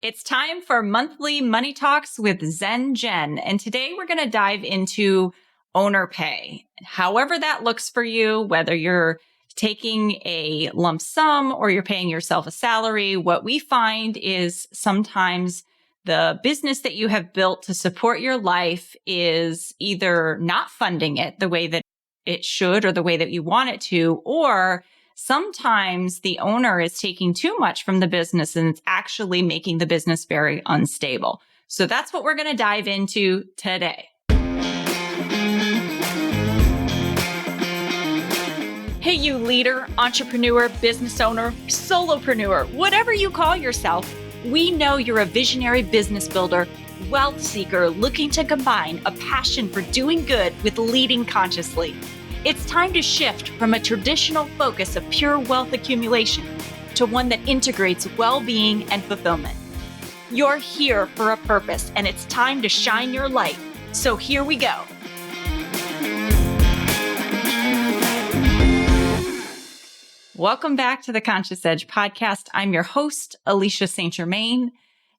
It's time for monthly money talks with Jenn. And today we're going to dive into owner pay. However that looks for you, whether you're taking a lump sum or you're paying yourself a salary, what we find is sometimes the business that you have built to support your life is either not funding it the way that it should or the way that you want it to, or sometimes the owner is taking too much from the business and it's actually making the business very unstable. So that's what we're going to dive into today. Hey, you leader, entrepreneur, business owner, solopreneur, whatever you call yourself, we know you're a visionary business builder, wealth seeker looking to combine a passion for doing good with leading consciously. It's time to shift from a traditional focus of pure wealth accumulation to one that integrates well-being and fulfillment. You're here for a purpose, and it's time to shine your light. So here we go. Welcome back to the Conscious Edge podcast. I'm your host, Alecia St. Germain,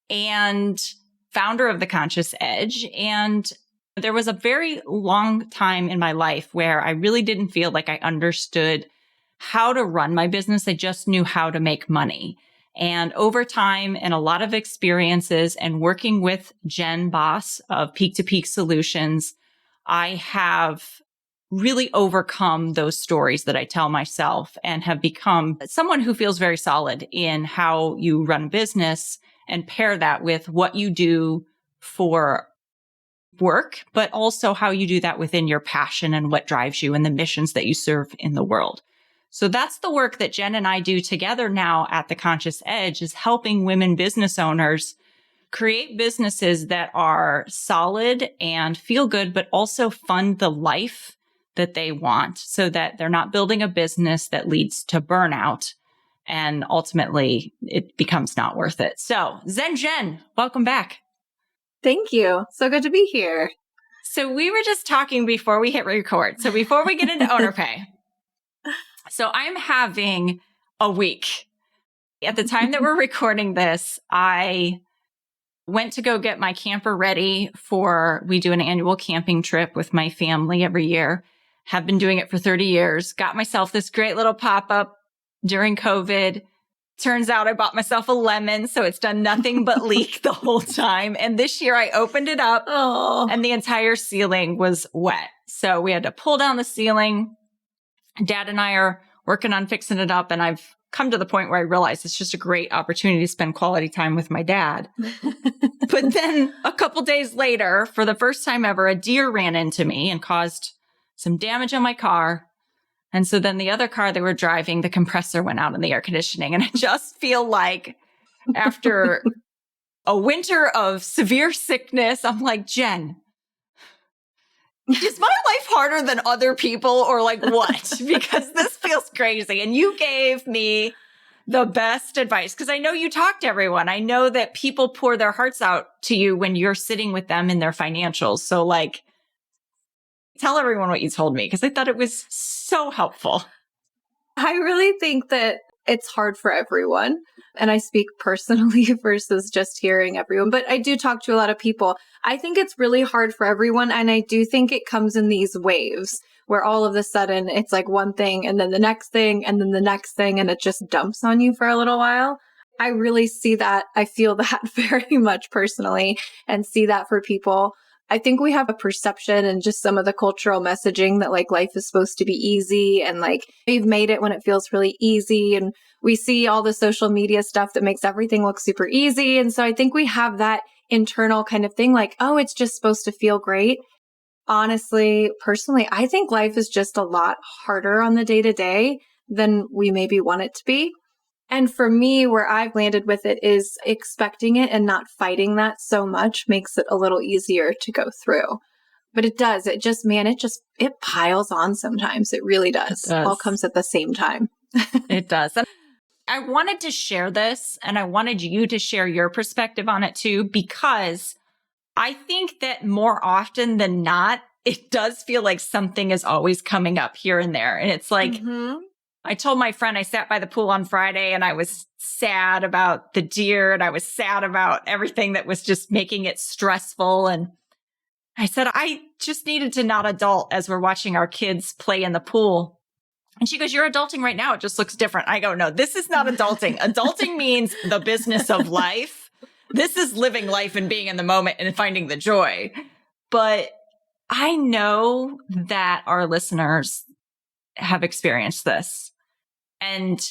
and founder of the Conscious Edge. And there was a very long time in my life where I really didn't feel like I understood how to run my business. I just knew how to make money. And over time and a lot of experiences and working with Jenn Baas of Peak to Peak Solutions, I have really overcome those stories that I tell myself and have become someone who feels very solid in how you run business and pair that with what you do for work, but also how you do that within your passion and what drives you and the missions that you serve in the world. So that's the work that Jenn and I do together now at the Conscious Edge, is helping women business owners create businesses that are solid and feel good, but also fund the life that they want so that they're not building a business that leads to burnout and ultimately it becomes not worth it. So Jenn, welcome back. Thank you. So good to be here. So we were just talking before we hit record. So before we get into owner pay. So I'm having a week. At the time that we're recording this, I went to go get my camper ready we do an annual camping trip with my family every year. Have been doing it for 30 years. Got myself this great little pop-up during COVID. Turns out I bought myself a lemon, so it's done nothing but leak the whole time. And this year I opened it up and the entire ceiling was wet. So we had to pull down the ceiling. Dad and I are working on fixing it up. And I've come to the point where I realize it's just a great opportunity to spend quality time with my dad. But then a couple days later, for the first time ever, a deer ran into me and caused some damage on my car. And so then the other car they were driving, the compressor went out in the air conditioning. And I just feel like after a winter of severe sickness, I'm like, Jenn, is my life harder than other people or like what? Because this feels crazy. And you gave me the best advice because I know you talk to everyone. I know that people pour their hearts out to you when you're sitting with them in their financials. So like, tell everyone what you told me because I thought it was so helpful. I really think that it's hard for everyone. And I speak personally versus just hearing everyone. But I do talk to a lot of people. I think it's really hard for everyone. And I do think it comes in these waves where all of a sudden it's like one thing and then the next thing and then the next thing. And it just dumps on you for a little while. I really see that. I feel that very much personally and see that for people. I think we have a perception and just some of the cultural messaging that like life is supposed to be easy and like you've made it when it feels really easy. And we see all the social media stuff that makes everything look super easy. And so I think we have that internal kind of thing like, oh, it's just supposed to feel great. Honestly, personally, I think life is just a lot harder on the day to day than we maybe want it to be. And for me, where I've landed with it is expecting it and not fighting that so much makes it a little easier to go through. But it does. It piles on sometimes. It really does. It all comes at the same time. It does. And I wanted to share this and I wanted you to share your perspective on it too, because I think that more often than not, it does feel like something is always coming up here and there. And it's like, I told my friend I sat by the pool on Friday and I was sad about the deer and I was sad about everything that was just making it stressful. And I said, I just needed to not adult as we're watching our kids play in the pool. And she goes, you're adulting right now. It just looks different. I go, no, this is not adulting. Adulting means the business of life. This is living life and being in the moment and finding the joy. But I know that our listeners have experienced this. And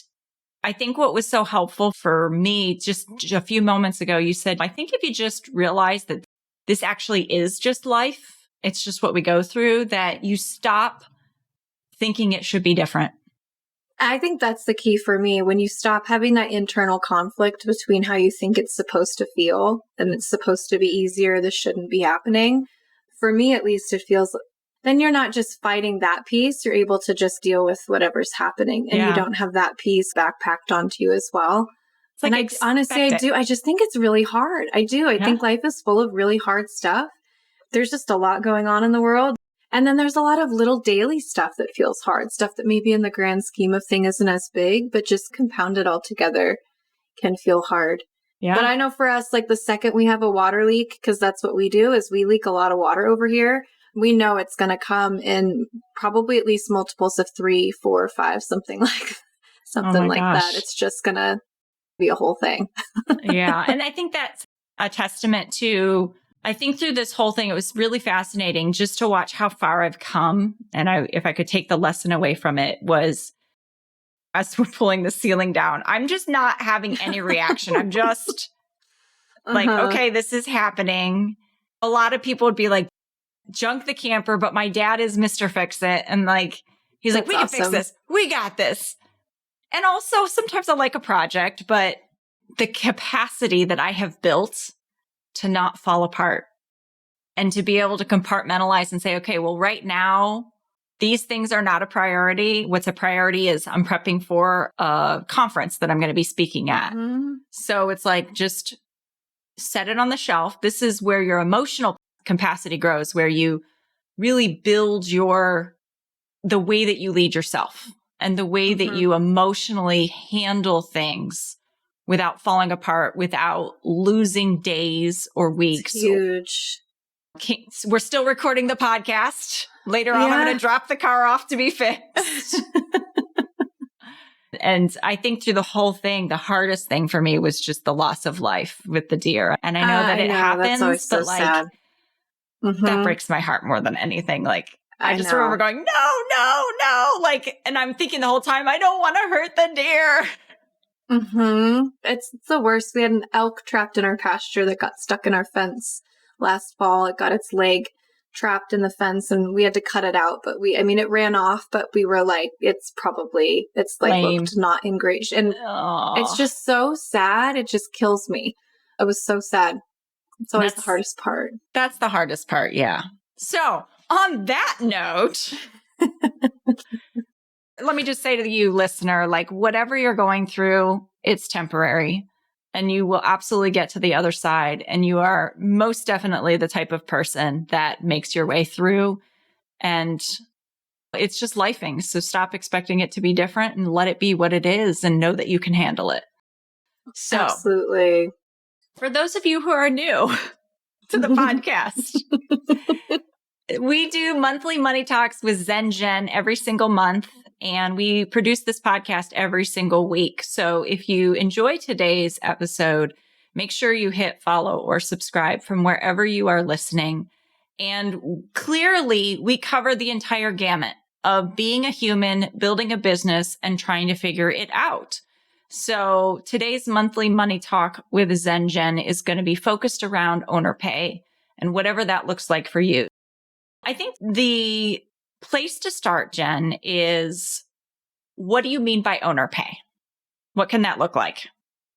I think what was so helpful for me just a few moments ago, you said, I think if you just realize that this actually is just life, it's just what we go through, that you stop thinking it should be different. I think that's the key for me. When you stop having that internal conflict between how you think it's supposed to feel and it's supposed to be easier, this shouldn't be happening. For me, at least, it feels then you're not just fighting that piece. You're able to just deal with whatever's happening and you don't have that piece backpacked onto you as well. It's like, and honestly, I do. I just think it's really hard. I do. I think life is full of really hard stuff. There's just a lot going on in the world. And then there's a lot of little daily stuff that feels hard, stuff that maybe in the grand scheme of thing isn't as big, but just compounded all together can feel hard. Yeah. But I know for us, like the second we have a water leak, because that's what we do, is we leak a lot of water over here. We know it's going to come in probably at least multiples of 3, 4, 5, something like that. It's just going to be a whole thing. Yeah. And I think that's a testament to, I think through this whole thing, it was really fascinating just to watch how far I've come. And if I could take the lesson away from it, was as we're pulling the ceiling down, I'm just not having any reaction. I'm just like, okay, this is happening. A lot of people would be like, junk the camper, but my dad is Mr. Fix-It. And like, he's like, we can fix this. We got this. And also sometimes I like a project, but the capacity that I have built to not fall apart and to be able to compartmentalize and say, okay, well, right now, these things are not a priority. What's a priority is I'm prepping for a conference that I'm going to be speaking at. Mm-hmm. So it's like, just set it on the shelf. This is where your emotional capacity grows, where you really build the way that you lead yourself and the way that you emotionally handle things without falling apart, without losing days or weeks. It's huge. We're still recording the podcast. Later on, I'm going to drop the car off to be fixed. And I think through the whole thing, the hardest thing for me was just the loss of life with the deer. And I know that it happens, that's so but like, sad. That breaks my heart more than anything. Like, I just remember going, no. Like, and I'm thinking the whole time, I don't want to hurt the deer. It's the worst. We had an elk trapped in our pasture that got stuck in our fence last fall. It got its leg trapped in the fence and we had to cut it out. But it ran off, but we were like, it's like looked not in great shape. And it's just so sad. It just kills me. It was so sad. It's always the hardest part. That's the hardest part. Yeah. So on that note, let me just say to you, listener, like whatever you're going through, it's temporary and you will absolutely get to the other side. And you are most definitely the type of person that makes your way through. And it's just lifing. So stop expecting it to be different and let it be what it is and know that you can handle it. So absolutely. For those of you who are new to the podcast, we do monthly money talks with Jenn every single month, and we produce this podcast every single week. So if you enjoy today's episode, make sure you hit follow or subscribe from wherever you are listening. And clearly, we cover the entire gamut of being a human, building a business, and trying to figure it out. So today's monthly money talk with Jenn is going to be focused around owner pay and whatever that looks like for you. I think the place to start, Jenn, is what do you mean by owner pay? What can that look like?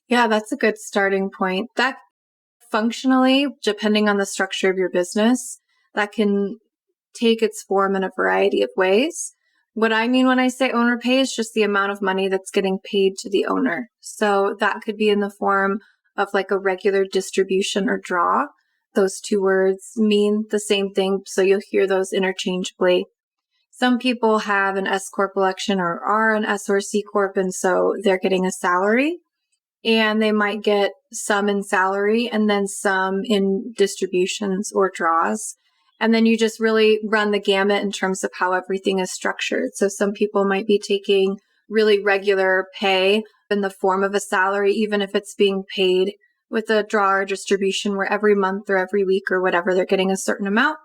Yeah, that's a good starting point. That functionally, depending on the structure of your business, that can take its form in a variety of ways. What I mean when I say owner pay is just the amount of money that's getting paid to the owner. So that could be in the form of like a regular distribution or draw. Those two words mean the same thing, so you'll hear those interchangeably. Some people have an S Corp election or are an S or C Corp, and so they're getting a salary. And they might get some in salary and then some in distributions or draws. And then you just really run the gamut in terms of how everything is structured. So some people might be taking really regular pay in the form of a salary, even if it's being paid with a draw or distribution where every month or every week or whatever, they're getting a certain amount.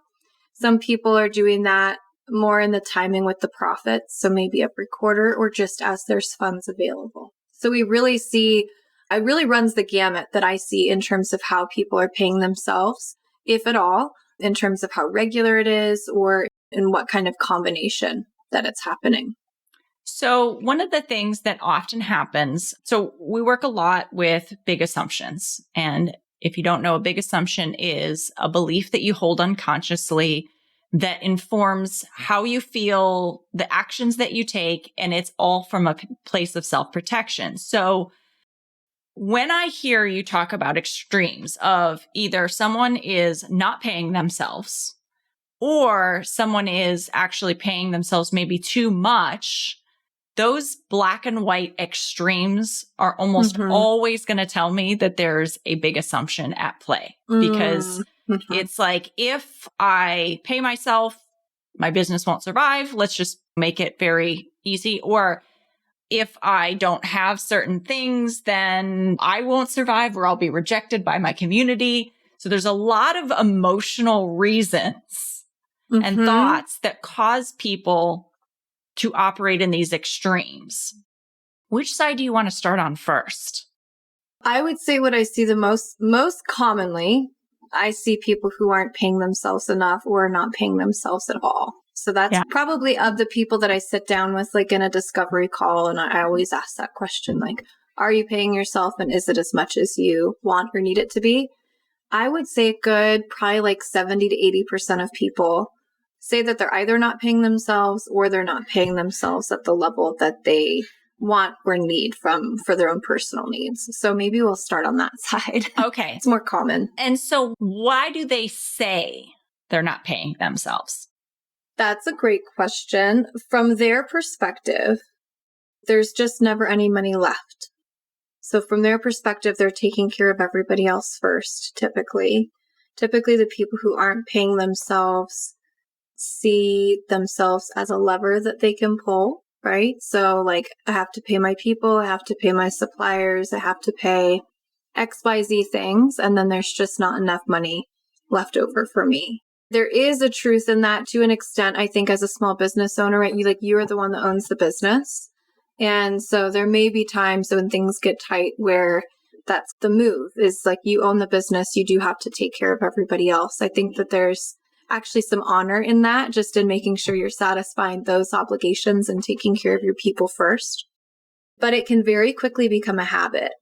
Some people are doing that more in the timing with the profits. So maybe every quarter or just as there's funds available. So we really see, it really runs the gamut that I see in terms of how people are paying themselves, if at all, in terms of how regular it is or in what kind of combination that it's happening. So one of the things that often happens, so we work a lot with big assumptions. And if you don't know, a big assumption is a belief that you hold unconsciously that informs how you feel, the actions that you take, and it's all from a place of self-protection. So when I hear you talk about extremes of either someone is not paying themselves or someone is actually paying themselves maybe too much, those black and white extremes are almost always going to tell me that there's a big assumption at play because it's like, if I pay myself, my business won't survive. Let's just make it very easy. Or if I don't have certain things, then I won't survive or I'll be rejected by my community. So there's a lot of emotional reasons and thoughts that cause people to operate in these extremes. Which side do you want to start on first? I would say what I see the most commonly, I see people who aren't paying themselves enough or are not paying themselves at all. So that's probably of the people that I sit down with, like in a discovery call. And I always ask that question, like, are you paying yourself? And is it as much as you want or need it to be? I would say probably like 70 to 80% of people say that they're either not paying themselves or they're not paying themselves at the level that they want or need for their own personal needs. So maybe we'll start on that side. Okay. It's more common. And so why do they say they're not paying themselves? That's a great question. From their perspective, there's just never any money left. So from their perspective, they're taking care of everybody else first, typically. Typically, the people who aren't paying themselves see themselves as a lever that they can pull, right? So like, I have to pay my people, I have to pay my suppliers, I have to pay XYZ things, and then there's just not enough money left over for me. There is a truth in that to an extent, I think, as a small business owner, right? You are the one that owns the business. And so there may be times when things get tight where that's the move, is like, you own the business, you do have to take care of everybody else. I think that there's actually some honor in that, just in making sure you're satisfying those obligations and taking care of your people first. But it can very quickly become a habit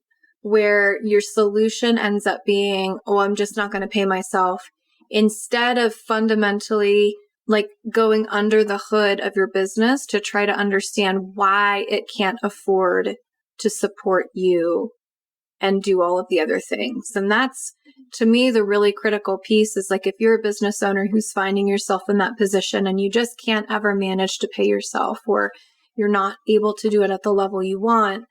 where your solution ends up being, oh, I'm just not going to pay myself, instead of fundamentally like going under the hood of your business to try to understand why it can't afford to support you and do all of the other things. And that's, to me, the really critical piece is like, if you're a business owner who's finding yourself in that position and you just can't ever manage to pay yourself, or you're not able to do it at the level you want,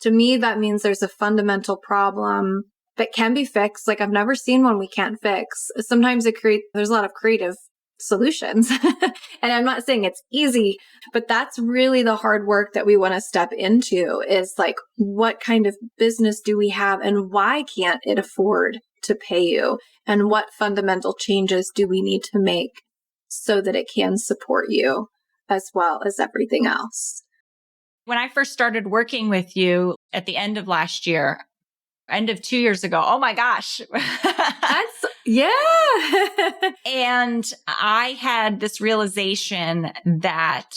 to me, that means there's a fundamental problem that can be fixed. Like, I've never seen one we can't fix. Sometimes there's a lot of creative solutions. And I'm not saying it's easy, but that's really the hard work that we want to step into, is like, what kind of business do we have and why can't it afford to pay you? And what fundamental changes do we need to make so that it can support you as well as everything else? When I first started working with you at the end of last year, end of 2 years ago, oh my gosh. Yeah. And I had this realization that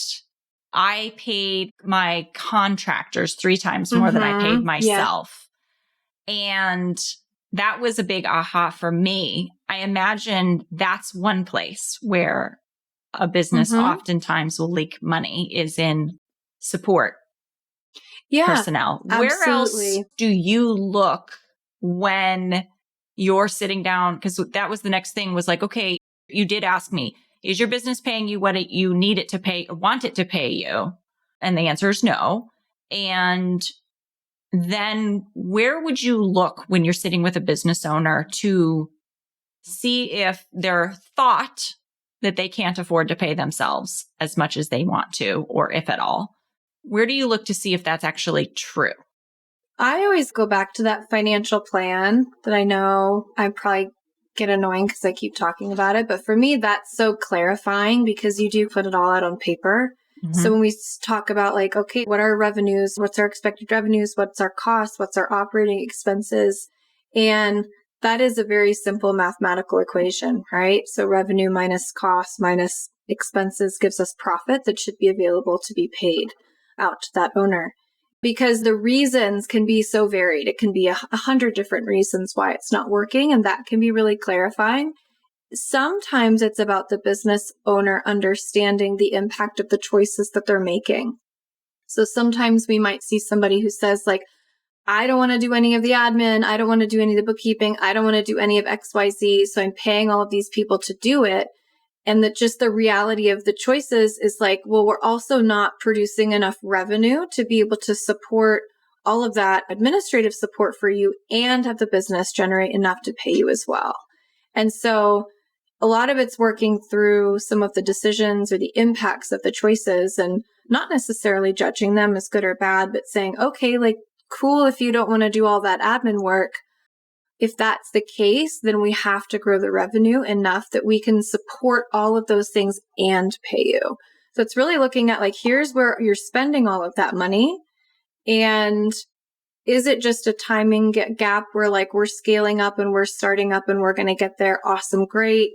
I paid my contractors 3 times more than I paid myself. Yeah. And that was a big aha for me. I imagine that's one place where a business oftentimes will leak money, is in support personnel. Absolutely. Where else do you look when you're sitting down? Because that was the next thing, was like, okay, you did ask me, Is your business paying you what you need it to pay or want it to pay you? And the answer is no. And then where would you look when you're sitting with a business owner to see if their thought that they can't afford to pay themselves as much as they want to, or if at all? Where do you look to see if that's actually true? I always go back to that financial plan that I know I probably get annoying because I keep talking about it. But for me, that's so clarifying because you do put it all out on paper. Mm-hmm. So when we talk about like, okay, what are our revenues? What's our expected revenues? What's our costs? What's our operating expenses? And that is a very simple mathematical equation, right? So revenue minus cost minus expenses gives us profit that should be available to be paid out to that owner. Because the reasons can be so varied. It can be 100 different reasons why it's not working, and that can be really clarifying. Sometimes it's about the business owner understanding the impact of the choices that they're making. So sometimes we might see somebody who says like, I don't want to do any of the admin. I don't want to do any of the bookkeeping. I don't want to do any of XYZ. So I'm paying all of these people to do it. And that just the reality of the choices is like, well, we're also not producing enough revenue to be able to support all of that administrative support for you and have the business generate enough to pay you as well. And so a lot of it's working through some of the decisions or the impacts of the choices and not necessarily judging them as good or bad, but saying, okay, like, cool if you don't want to do all that admin work. If that's the case, then we have to grow the revenue enough that we can support all of those things and pay you. So it's really looking at like, here's where you're spending all of that money. And is it just a timing gap where like we're scaling up and we're starting up and we're going to get there? Awesome. Great.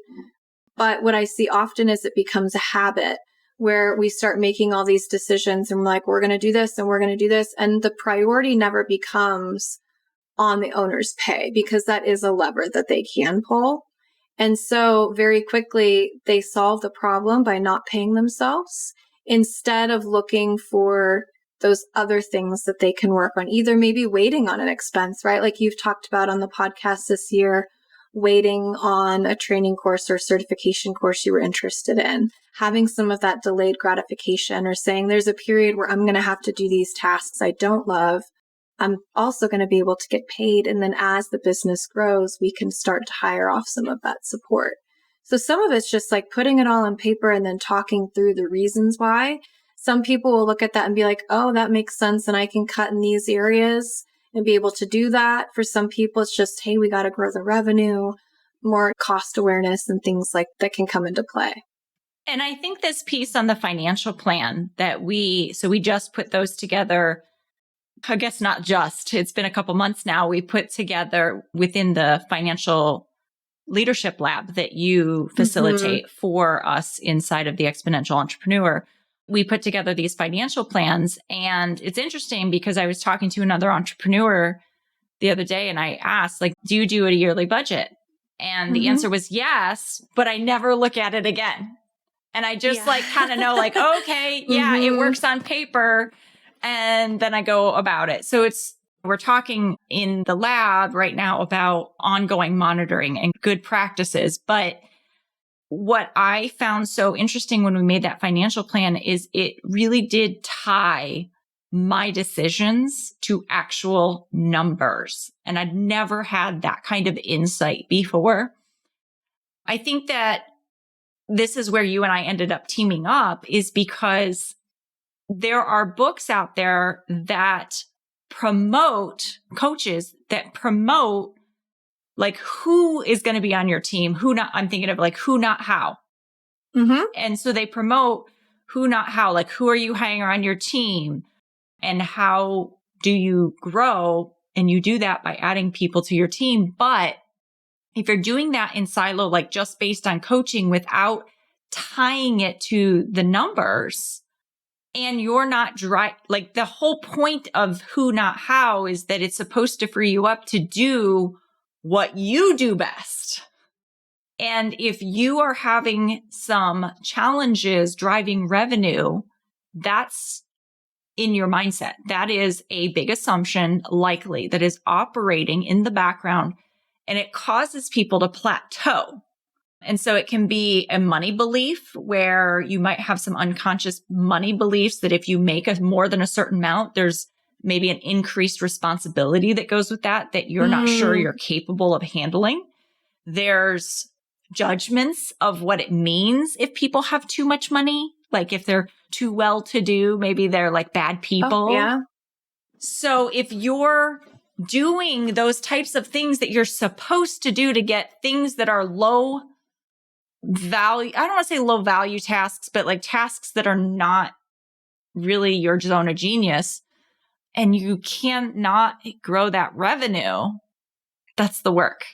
But what I see often is it becomes a habit where we start making all these decisions and we're like, we're going to do this and we're going to do this. And the priority never becomes on the owner's pay because that is a lever that they can pull. And so very quickly, they solve the problem by not paying themselves instead of looking for those other things that they can work on, either maybe waiting on an expense, right? Like you've talked about on the podcast this year, waiting on a training course or certification course you were interested in, having some of that delayed gratification or saying there's a period where I'm going to have to do these tasks I don't love. I'm also going to be able to get paid. And then as the business grows, we can start to hire off some of that support. So some of it's just like putting it all on paper and then talking through the reasons why. Some people will look at that and be like, oh, that makes sense. And I can cut in these areas and be able to do that. For some people, it's just, hey, we got to grow the revenue, more cost awareness and things like that can come into play. And I think this piece on the financial plan that we just put those together. I guess not just, it's been a couple months now. We put together within the financial leadership lab that you facilitate for us inside of the Exponential Entrepreneur. We put together these financial plans. And it's interesting because I was talking to another entrepreneur the other day and I asked, like, do you do a yearly budget? And the answer was yes, but I never look at it again. And I just like kind of know like, okay, yeah, it works on paper. And then I go about it. So we're talking in the lab right now about ongoing monitoring and good practices. But what I found so interesting when we made that financial plan is it really did tie my decisions to actual numbers. And I'd never had that kind of insight before. I think that this is where you and I ended up teaming up is because there are books out there that promote coaches that promote like who is going to be on your team, who not, I'm thinking of like who, not how. And so they promote who, not how, like who are you hiring on your team and how do you grow? And you do that by adding people to your team. But if you're doing that in silo, like just based on coaching without tying it to the numbers, and you're not dry, like the whole point of who, not how is that it's supposed to free you up to do what you do best. And if you are having some challenges driving revenue, that's in your mindset. That is a big assumption, likely, that is operating in the background, and it causes people to plateau. And so it can be a money belief where you might have some unconscious money beliefs that if you make more than a certain amount, there's maybe an increased responsibility that goes with that you're not sure you're capable of handling. There's judgments of what it means if people have too much money, like if they're too well-to-do, maybe they're like bad people. Oh, yeah. So if you're doing those types of things that you're supposed to do to get things that are low value, I don't want to say low value tasks, but like tasks that are not really your zone of genius, and you cannot grow that revenue, that's the work.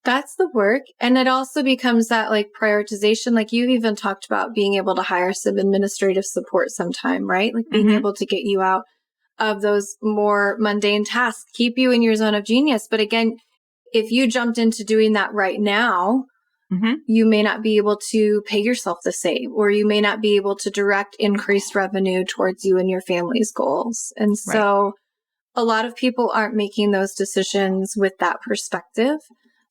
That's the work. And it also becomes that like prioritization. Like you even talked about being able to hire some administrative support sometime, right? Like being able to get you out of those more mundane tasks, keep you in your zone of genius. But again, if you jumped into doing that right now, you may not be able to pay yourself the same, or you may not be able to direct increased revenue towards you and your family's goals. And so a lot of people aren't making those decisions with that perspective.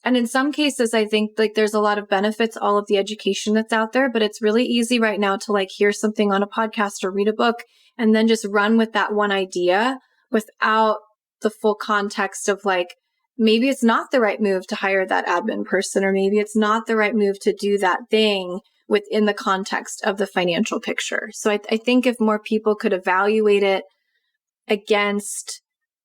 And in some cases, I think like there's a lot of benefits, all of the education that's out there, but it's really easy right now to like hear something on a podcast or read a book and then just run with that one idea without the full context of like, maybe it's not the right move to hire that admin person, or maybe it's not the right move to do that thing within the context of the financial picture. So I think if more people could evaluate it against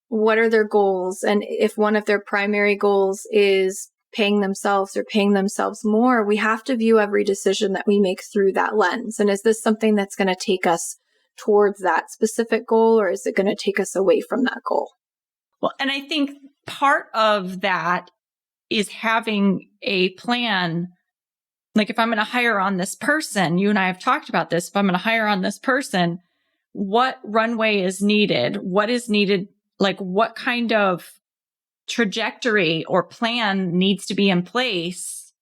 what are their goals, and if one of their primary goals is paying themselves or paying themselves more, we have to view every decision that we make through that lens. And is this something that's going to take us towards that specific goal, or is it going to take us away from that goal? Well, and I think part of that is having a plan. Like if I'm going to hire on this person, you and I have talked about this, if I'm going to hire on this person, what runway is needed? What is needed? Like what kind of trajectory or plan needs to be in place?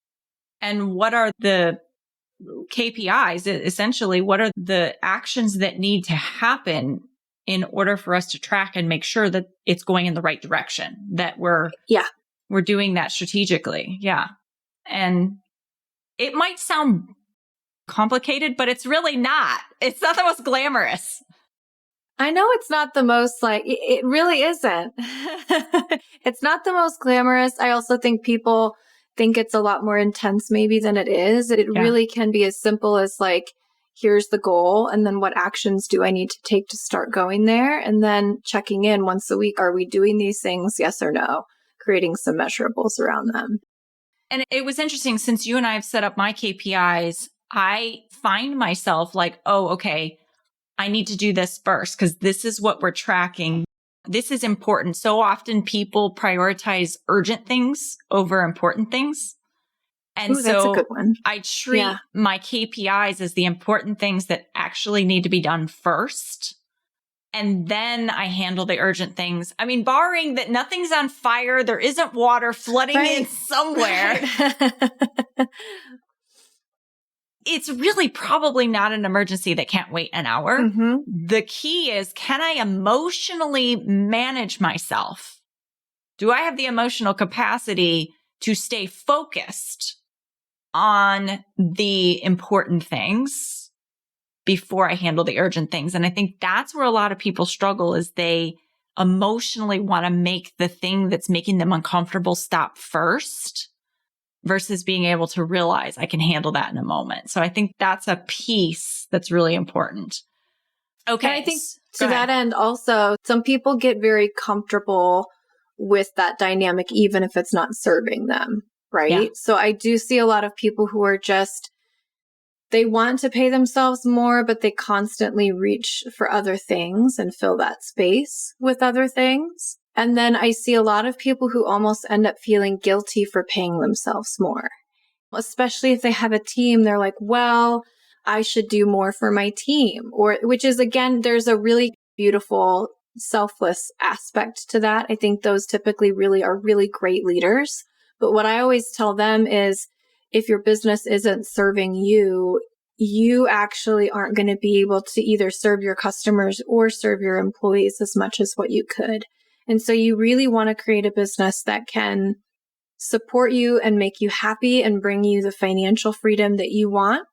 And what are the KPIs? Essentially, what are the actions that need to happen in order for us to track and make sure that it's going in the right direction, that we're doing that strategically. Yeah. And it might sound complicated, but it's really not. It's not the most glamorous. I know it's not the most like, it really isn't. It's not the most glamorous. I also think people think it's a lot more intense maybe than it is. It really can be as simple as like, here's the goal. And then what actions do I need to take to start going there? And then checking in once a week. Are we doing these things? Yes or no? Creating some measurables around them. And it was interesting, since you and I have set up my KPIs, I find myself like, oh, okay, I need to do this first because this is what we're tracking. This is important. So often people prioritize urgent things over important things. And so that's a good one. I treat my KPIs as the important things that actually need to be done first. And then I handle the urgent things. I mean, barring that nothing's on fire, there isn't water flooding in somewhere. It's really probably not an emergency that can't wait an hour. The key is, can I emotionally manage myself? Do I have the emotional capacity to stay focused on the important things before I handle the urgent things? And I think that's where a lot of people struggle, is they emotionally want to make the thing that's making them uncomfortable stop first, versus being able to realize I can handle that in a moment. So I think that's a piece that's really important. Okay. And I think to that end also, some people get very comfortable with that dynamic, even if it's not serving them, right? Yeah. So I do see a lot of people who are just, they want to pay themselves more, but they constantly reach for other things and fill that space with other things. And then I see a lot of people who almost end up feeling guilty for paying themselves more, especially if they have a team. They're like, well, I should do more for my team, or which is, again, there's a really beautiful selfless aspect to that. I think those typically really are really great leaders. But what I always tell them is, if your business isn't serving you, you actually aren't going to be able to either serve your customers or serve your employees as much as what you could. And so you really want to create a business that can support you and make you happy and bring you the financial freedom that you want,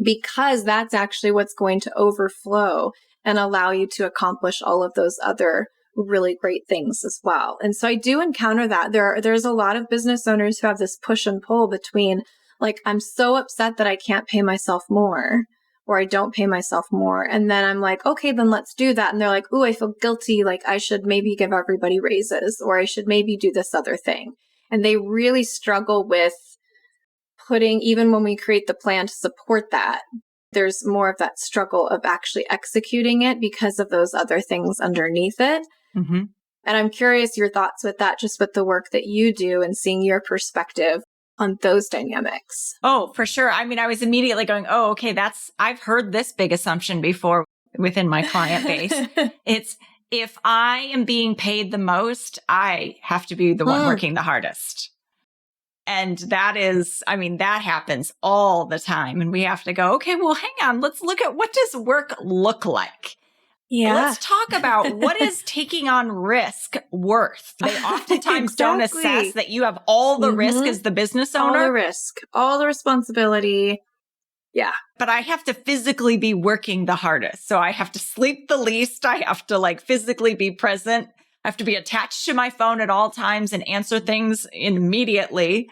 because that's actually what's going to overflow and allow you to accomplish all of those other really great things as well. And so I do encounter that. There's a lot of business owners who have this push and pull between, like, I'm so upset that I can't pay myself more, or I don't pay myself more. And then I'm like, okay, then let's do that. And they're like, ooh, I feel guilty. Like, I should maybe give everybody raises, or I should maybe do this other thing. And they really struggle with putting, even when we create the plan to support that, there's more of that struggle of actually executing it because of those other things underneath it. Mm-hmm. And I'm curious your thoughts with that, just with the work that you do and seeing your perspective on those dynamics. Oh, for sure. I mean, I was immediately going, oh, okay, I've heard this big assumption before within my client base. It's, if I am being paid the most, I have to be the one working the hardest. And that happens all the time. And we have to go, okay, well, hang on. Let's look at, what does work look like? Yeah. Let's talk about, what is taking on risk worth? They oftentimes don't assess that you have all the risk as the business owner. All the risk, all the responsibility. Yeah. But I have to physically be working the hardest. So I have to sleep the least. I have to physically be present. I have to be attached to my phone at all times and answer things immediately.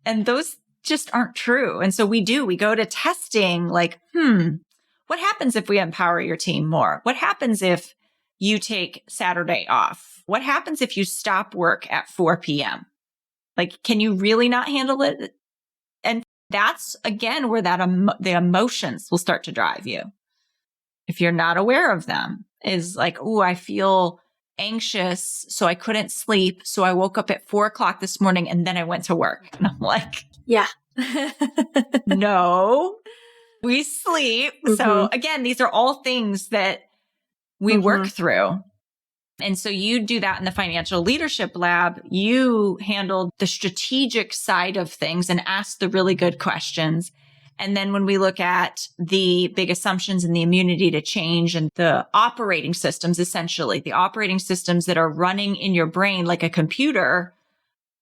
And those just aren't true. And so we go to testing what happens if we empower your team more? What happens if you take Saturday off? What happens if you stop work at 4 p.m.? Can you really not handle it? And that's, again, where the emotions will start to drive you. If you're not aware of them, is oh, I feel anxious, so I couldn't sleep. So I woke up at 4 o'clock this morning and then I went to work. And I'm like, yeah, no, we sleep. So again, these are all things that we work through. And so you do that in the financial leadership lab. You handle the strategic side of things and ask the really good questions. And then when we look at the big assumptions and the immunity to change and the operating systems, essentially the operating systems that are running in your brain like a computer,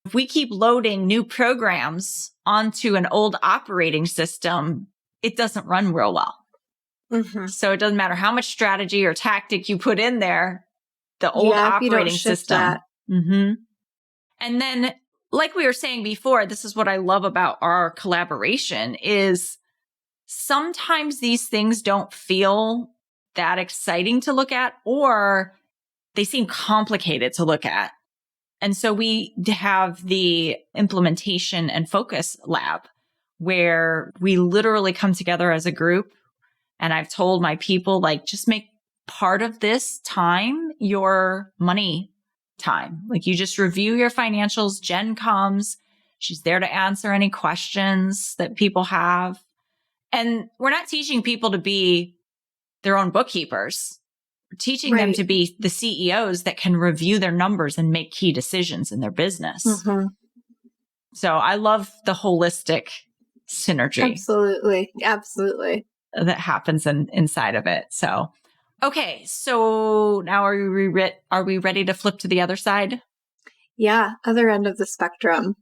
if we keep loading new programs onto an old operating system, it doesn't run real well. So it doesn't matter how much strategy or tactic you put in there, the old operating system. And then, like we were saying before, this is what I love about our collaboration is sometimes these things don't feel that exciting to look at, or they seem complicated to look at. And so we have the implementation and focus lab where we literally come together as a group. And I've told my people, just make part of this time your money time. You just review your financials. Jenn comes. She's there to answer any questions that people have. And we're not teaching people to be their own bookkeepers. We're teaching them to be the CEOs that can review their numbers and make key decisions in their business. So I love the holistic synergy. Absolutely. That happens inside of it. So, okay. So now are we ready to flip to the other side? Yeah. Other end of the spectrum.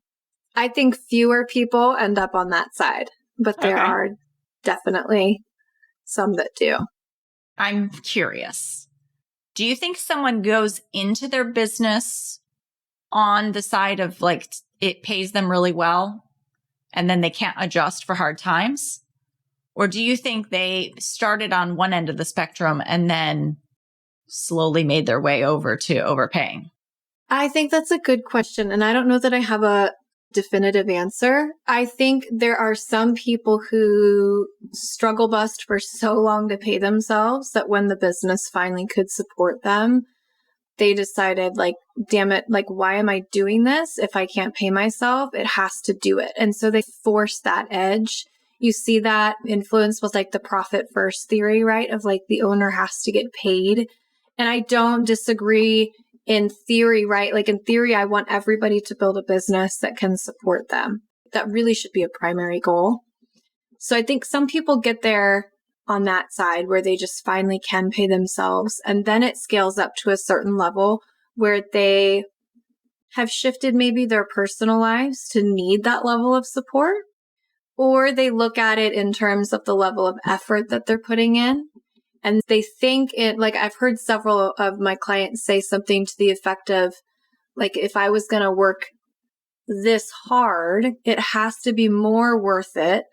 I think fewer people end up on that side, but there are definitely some that do. I'm curious. Do you think someone goes into their business on the side of it pays them really well and then they can't adjust for hard times? Or do you think they started on one end of the spectrum and then slowly made their way over to overpaying? I think that's a good question. And I don't know that I have a definitive answer. I think there are some people who struggle bust for so long to pay themselves that when the business finally could support them, they decided damn it, why am I doing this? If I can't pay myself, it has to do it. And so they force that edge. You see that influence with the profit first theory, right? Of the owner has to get paid. And I don't disagree in theory, right? In theory, I want everybody to build a business that can support them. That really should be a primary goal. So I think some people get there on that side where they just finally can pay themselves. And then it scales up to a certain level where they have shifted maybe their personal lives to need that level of support, or they look at it in terms of the level of effort that they're putting in. And they think it, like I've heard several of my clients say something to the effect of, like, if I was going to work this hard, it has to be more worth it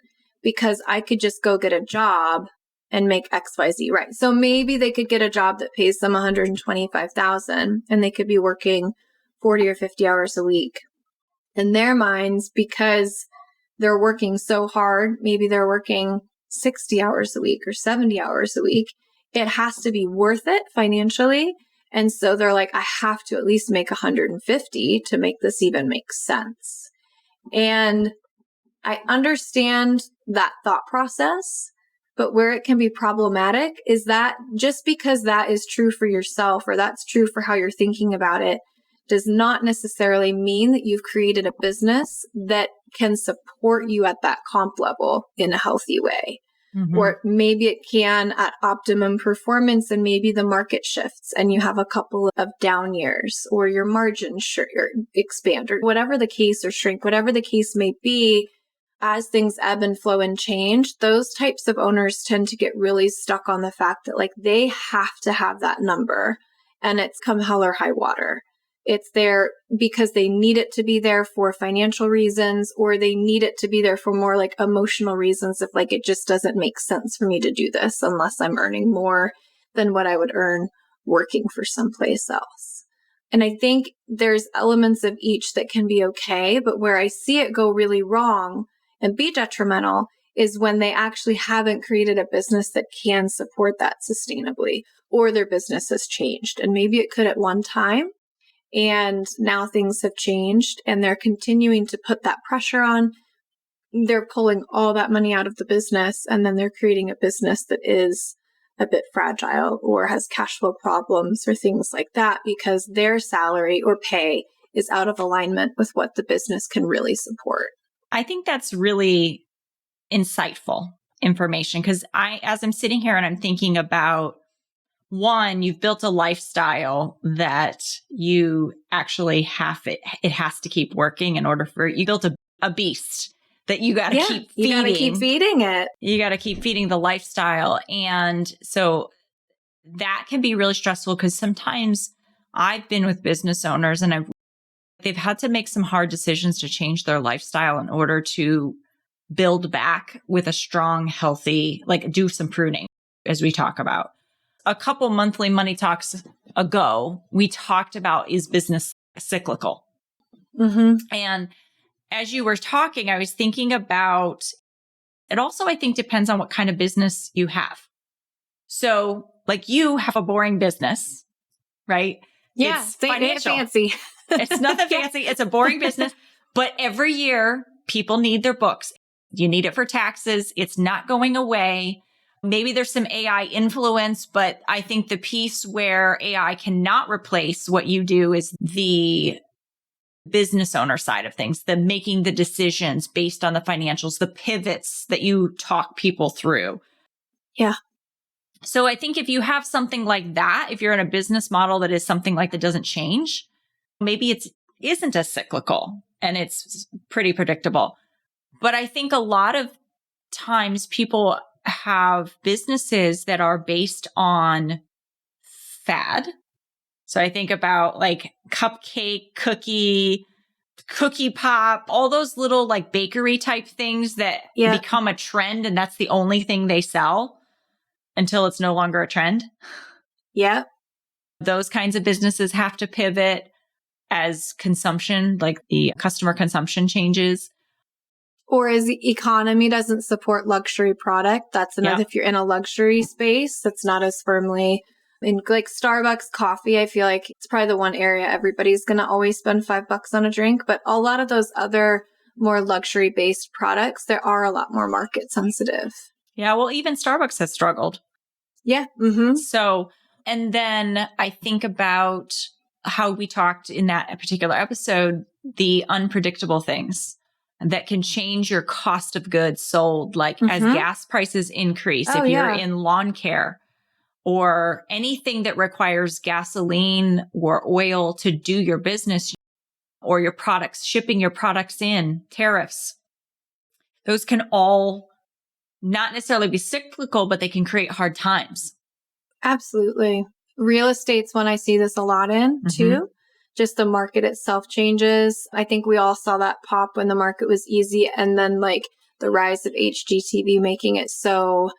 because I could just go get a job and make XYZ, right? So maybe they could get a job that pays them $125,000 and they could be working 40 or 50 hours a week. In their minds, because they're working so hard, maybe they're working 60 hours a week or 70 hours a week. It has to be worth it financially. And so they're like, I have to at least make 150 to make this even make sense. And I understand that thought process, but where it can be problematic is that just because that is true for yourself or that's true for how you're thinking about it does not necessarily mean that you've created a business that can support you at that comp level in a healthy way. Mm-hmm. Or maybe it can at optimum performance and maybe the market shifts and you have a couple of down years or your margins expand or whatever the case or shrink, whatever the case may be. As things ebb and flow and change, those types of owners tend to get really stuck on the fact that like they have to have that number and it's come hell or high water. It's there because they need it to be there for financial reasons, or they need it to be there for more like emotional reasons. If like, it just doesn't make sense for me to do this unless I'm earning more than what I would earn working for someplace else. And I think there's elements of each that can be okay, but where I see it go really wrong and be detrimental is when they actually haven't created a business that can support that sustainably, or their business has changed. And maybe it could at one time, and now things have changed and they're continuing to put that pressure on. They're pulling all that money out of the business and then they're creating a business that is a bit fragile or has cash flow problems or things like that because their salary or pay is out of alignment with what the business can really support. I think that's really insightful information because as I'm sitting here and I'm thinking about, one, you've built a lifestyle that you actually it has to keep working in order for, you built a beast that you got to keep feeding. You got to keep feeding it. You got to keep feeding the lifestyle. And so that can be really stressful because sometimes I've been with business owners and they've had to make some hard decisions to change their lifestyle in order to build back with a strong, healthy, like do some pruning as we talk about. A couple monthly money talks ago, we talked about, is business cyclical? Mm-hmm. And as you were talking, I was thinking about, it also, I think, depends on what kind of business you have. So like you have a boring business, right? Yeah, it's financial. Fancy. It's nothing fancy. It's a boring business, but every year people need their books. You need it for taxes. It's not going away. Maybe there's some AI influence, but I think the piece where AI cannot replace what you do is the business owner side of things, the making the decisions based on the financials, the pivots that you talk people through. Yeah. So I think if you have something like that, if you're in a business model that is something like that doesn't change, maybe it isn't as cyclical and it's pretty predictable. But I think a lot of times people have businesses that are based on fad. So I think about like cupcake, cookie pop, all those little like bakery type things that become a trend. And that's the only thing they sell until it's no longer a trend. Yeah. Those kinds of businesses have to pivot as consumption, like the customer consumption changes. Or as the economy doesn't support luxury product, that's another. If you're in a luxury space that's not as firmly in, like Starbucks coffee, I feel like it's probably the one area everybody's going to always spend $5 on a drink. But a lot of those other more luxury based products, there are a lot more market sensitive. Yeah. Well, even Starbucks has struggled. Yeah. Mm-hmm. So, and then I think about how we talked in that particular episode, the unpredictable things that can change your cost of goods sold, like as gas prices increase, if you're in lawn care or anything that requires gasoline or oil to do your business, or your products, shipping your products in, tariffs. Those can all not necessarily be cyclical, but they can create hard times. Absolutely. Real estate's one I see this a lot in too. Just the market itself changes. I think we all saw that pop when the market was easy, and then like the rise of HGTV making it so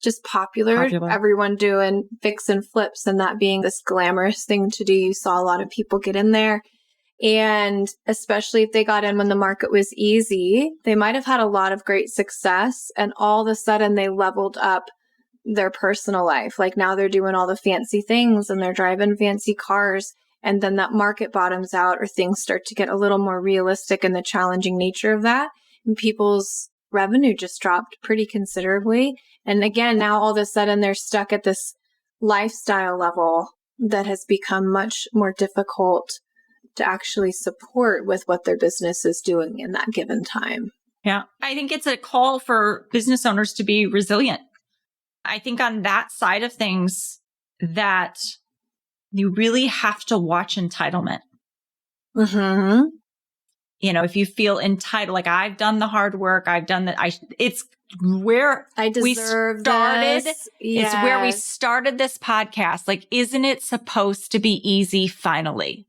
just popular. Everyone doing fix and flips and that being this glamorous thing to do. You saw a lot of people get in there. And especially if they got in when the market was easy, they might have had a lot of great success. And all of a sudden they leveled up their personal life. Like now they're doing all the fancy things and they're driving fancy cars. And then that market bottoms out or things start to get a little more realistic in the challenging nature of that. And people's revenue just dropped pretty considerably. And again, now all of a sudden they're stuck at this lifestyle level that has become much more difficult to actually support with what their business is doing in that given time. Yeah. I think it's a call for business owners to be resilient. I think on that side of things that you really have to watch entitlement. You know, if you feel entitled, like I've done the hard work, I've done that. It's where we started. Yes. It's where we started this podcast. Like, isn't it supposed to be easy finally?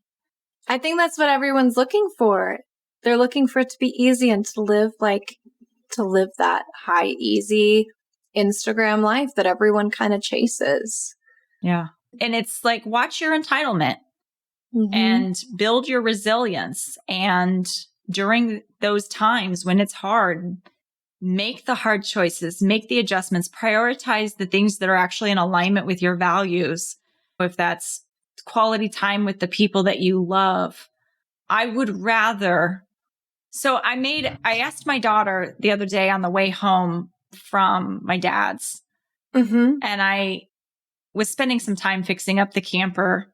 I think that's what everyone's looking for. They're looking for it to be easy and to live that high, easy Instagram life that everyone kind of chases. Yeah. And it's like, watch your entitlement and build your resilience. And during those times when it's hard, make the hard choices, make the adjustments, prioritize the things that are actually in alignment with your values. If that's quality time with the people that you love, I would rather. So I asked my daughter the other day on the way home from my dad's, and I was spending some time fixing up the camper.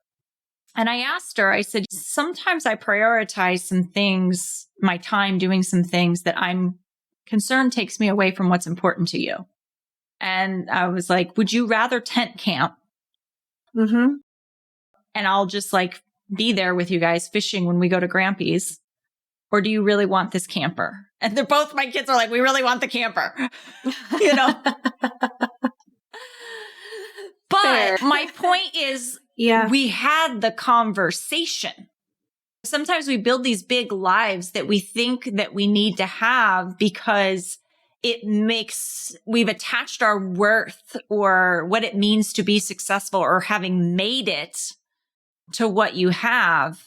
And I asked her, I said, sometimes I prioritize some things, my time doing some things that I'm concerned takes me away from what's important to you. And I was like, would you rather tent camp? And I'll just like be there with you guys fishing when we go to Grampy's. Or do you really want this camper? And they're both, my kids are like, we really want the camper, you know? But Fair. my point is, we had the conversation. Sometimes we build these big lives that we think that we need to have because we've attached our worth or what it means to be successful or having made it to what you have.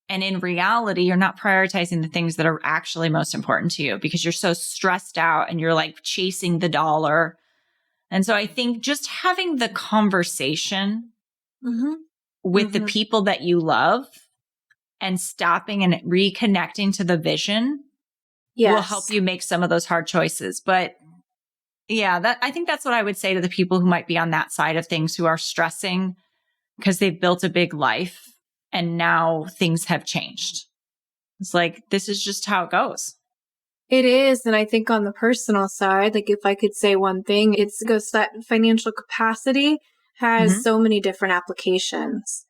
And in reality, you're not prioritizing the things that are actually most important to you because you're so stressed out and you're like chasing the dollar. And so I think just having the conversation with the people that you love and stopping and reconnecting to the vision will help you make some of those hard choices. But yeah, I think that's what I would say to the people who might be on that side of things who are stressing because they've built a big life and now things have changed. It's like, this is just how it goes. It is. And I think on the personal side, like if I could say one thing, it goes that financial capacity has so many different applications,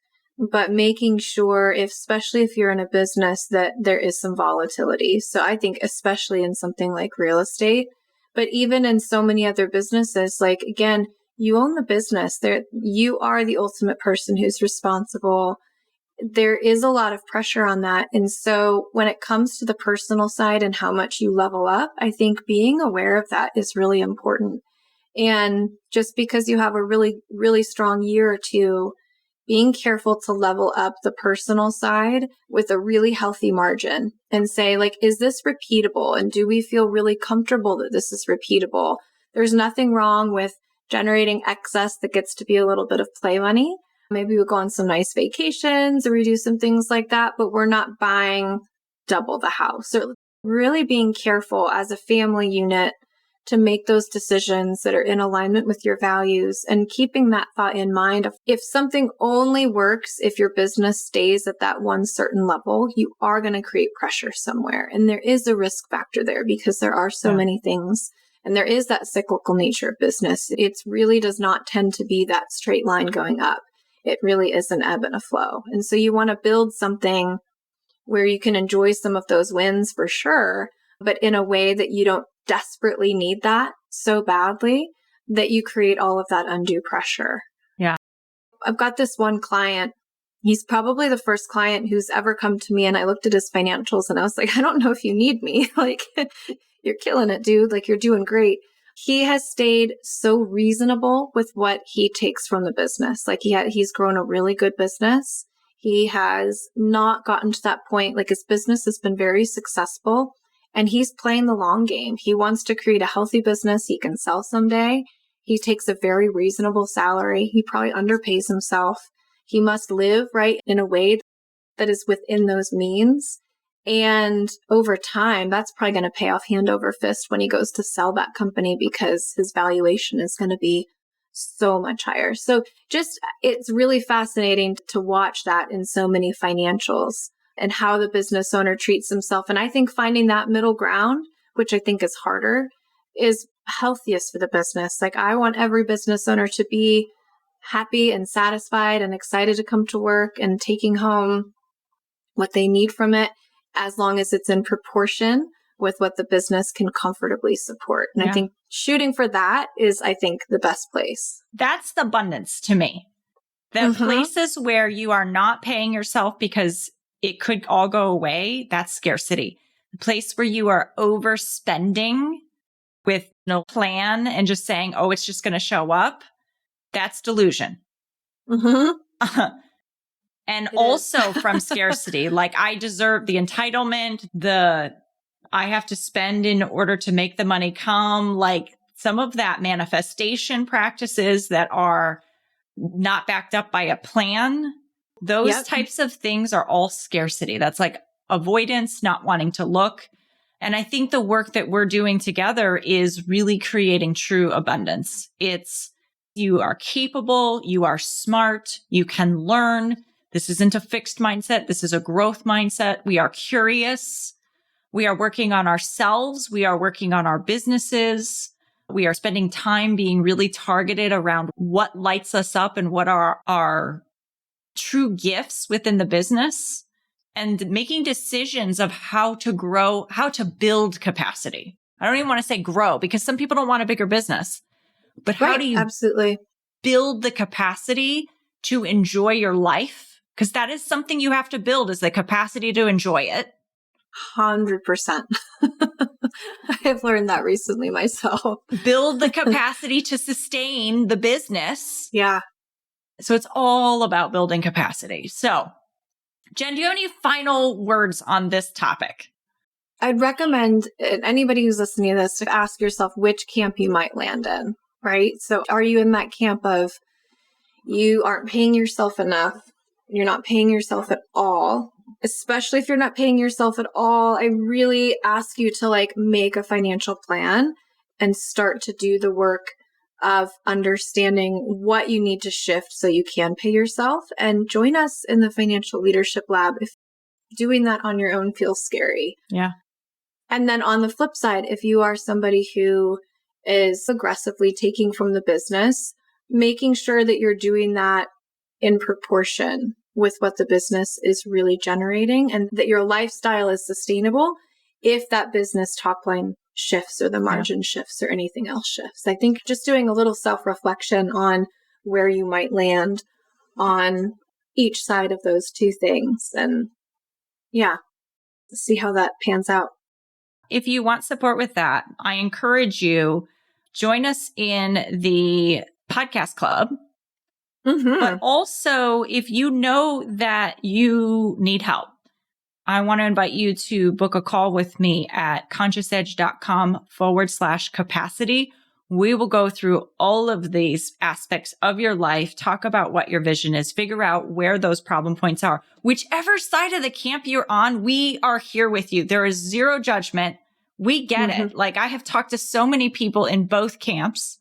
but making sure especially if you're in a business that there is some volatility. So I think especially in something like real estate, but even in so many other businesses, like again, you own the business there. You are the ultimate person who's responsible. There is a lot of pressure on that. And so when it comes to the personal side and how much you level up, I think being aware of that is really important. And just because you have a really, really strong year or two, being careful to level up the personal side with a really healthy margin and say, like, is this repeatable? And do we feel really comfortable that this is repeatable? There's nothing wrong with generating excess that gets to be a little bit of play money. Maybe we'll go on some nice vacations or we do some things like that, but we're not buying double the house. So really being careful as a family unit to make those decisions that are in alignment with your values and keeping that thought in mind of if something only works if your business stays at that one certain level, you are going to create pressure somewhere. And there is a risk factor there because there are so many things. And there is that cyclical nature of business. It really does not tend to be that straight line going up. It really is an ebb and a flow. And so you want to build something where you can enjoy some of those wins for sure, but in a way that you don't desperately need that so badly that you create all of that undue pressure. Yeah. I've got this one client. He's probably the first client who's ever come to me, and I looked at his financials and I was like, I don't know if you need me. Like, you're killing it, dude. Like, you're doing great. He has stayed so reasonable with what he takes from the business. Like, he's grown a really good business. He has not gotten to that point. Like, his business has been very successful and he's playing the long game. He wants to create a healthy business he can sell someday. He takes a very reasonable salary. He probably underpays himself. He must live, right, in a way that is within those means. And over time, that's probably going to pay off hand over fist when he goes to sell that company because his valuation is going to be so much higher. So it's really fascinating to watch that in so many financials and how the business owner treats himself. And I think finding that middle ground, which I think is harder, is healthiest for the business. Like, I want every business owner to be happy and satisfied and excited to come to work and taking home what they need from it, as long as it's in proportion with what the business can comfortably support. And I think shooting for that is, I think, the best place. That's the abundance to me. The places where you are not paying yourself because it could all go away, that's scarcity. The place where you are overspending with no plan and just saying, oh, it's just going to show up, that's delusion. And also from scarcity, like, I deserve the entitlement, I have to spend in order to make the money come, like some of that manifestation practices that are not backed up by a plan. Those types of things are all scarcity. That's like avoidance, not wanting to look. And I think the work that we're doing together is really creating true abundance. It's, you are capable, you are smart, you can learn. This isn't a fixed mindset. This is a growth mindset. We are curious. We are working on ourselves. We are working on our businesses. We are spending time being really targeted around what lights us up and what are our true gifts within the business, and making decisions of how to grow, how to build capacity. I don't even want to say grow, because some people don't want a bigger business, but how do you absolutely build the capacity to enjoy your life? Because that is something you have to build, is the capacity to enjoy it. 100%. I have learned that recently myself. Build the capacity to sustain the business. Yeah. So it's all about building capacity. So, Jen, do you have any final words on this topic? I'd recommend anybody who's listening to this to ask yourself which camp you might land in, right? So are you in that camp of you aren't paying yourself enough? You're not paying yourself at all. Especially if you're not paying yourself at all, I really ask you to make a financial plan and start to do the work of understanding what you need to shift so you can pay yourself, and join us in the Financial Leadership Lab if doing that on your own feels scary. Yeah. And then on the flip side, if you are somebody who is aggressively taking from the business, making sure that you're doing that in proportion with what the business is really generating, and that your lifestyle is sustainable if that business top line shifts or the margin shifts or anything else shifts. I think just doing a little self-reflection on where you might land on each side of those two things, and see how that pans out. If you want support with that, I encourage you, join us in the podcast club. But also, if you know that you need help, I want to invite you to book a call with me at consciousedge.com/capacity. We will go through all of these aspects of your life, talk about what your vision is, figure out where those problem points are. Whichever side of the camp you're on, we are here with you. There is zero judgment. We get it. Like, I have talked to so many people in both camps,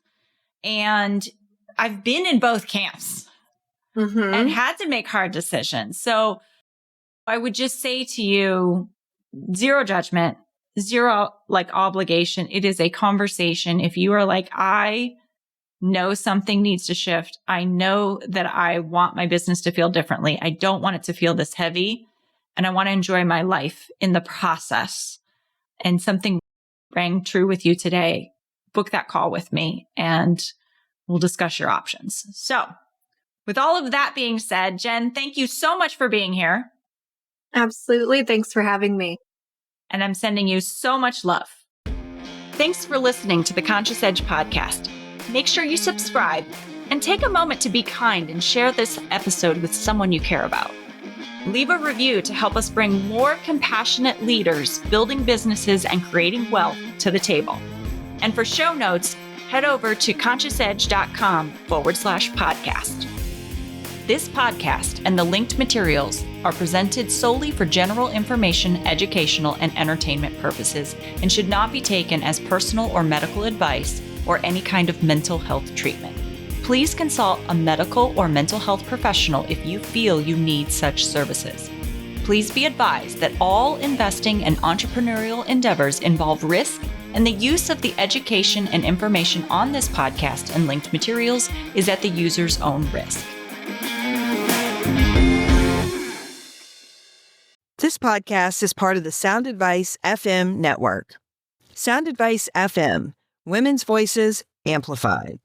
and I've been in both camps and had to make hard decisions. So I would just say to you, zero judgment, zero obligation. It is a conversation. If you are like, I know something needs to shift. I know that I want my business to feel differently. I don't want it to feel this heavy. and I want to enjoy my life in the process, and something rang true with you today, book that call with me and we'll discuss your options. So with all of that being said, Jenn, thank you so much for being here. Absolutely. Thanks for having me. And I'm sending you so much love. Thanks for listening to the Conscious Edge podcast. Make sure you subscribe and take a moment to be kind and share this episode with someone you care about. Leave a review to help us bring more compassionate leaders building businesses and creating wealth to the table. And for show notes, head over to consciousedge.com/podcast. This podcast and the linked materials are presented solely for general information, educational, and entertainment purposes and should not be taken as personal or medical advice or any kind of mental health treatment. Please consult a medical or mental health professional if you feel you need such services. Please be advised that all investing and entrepreneurial endeavors involve risk, and the use of the education and information on this podcast and linked materials is at the user's own risk. This podcast is part of the Sound Advice FM network. Sound Advice FM, women's voices amplified.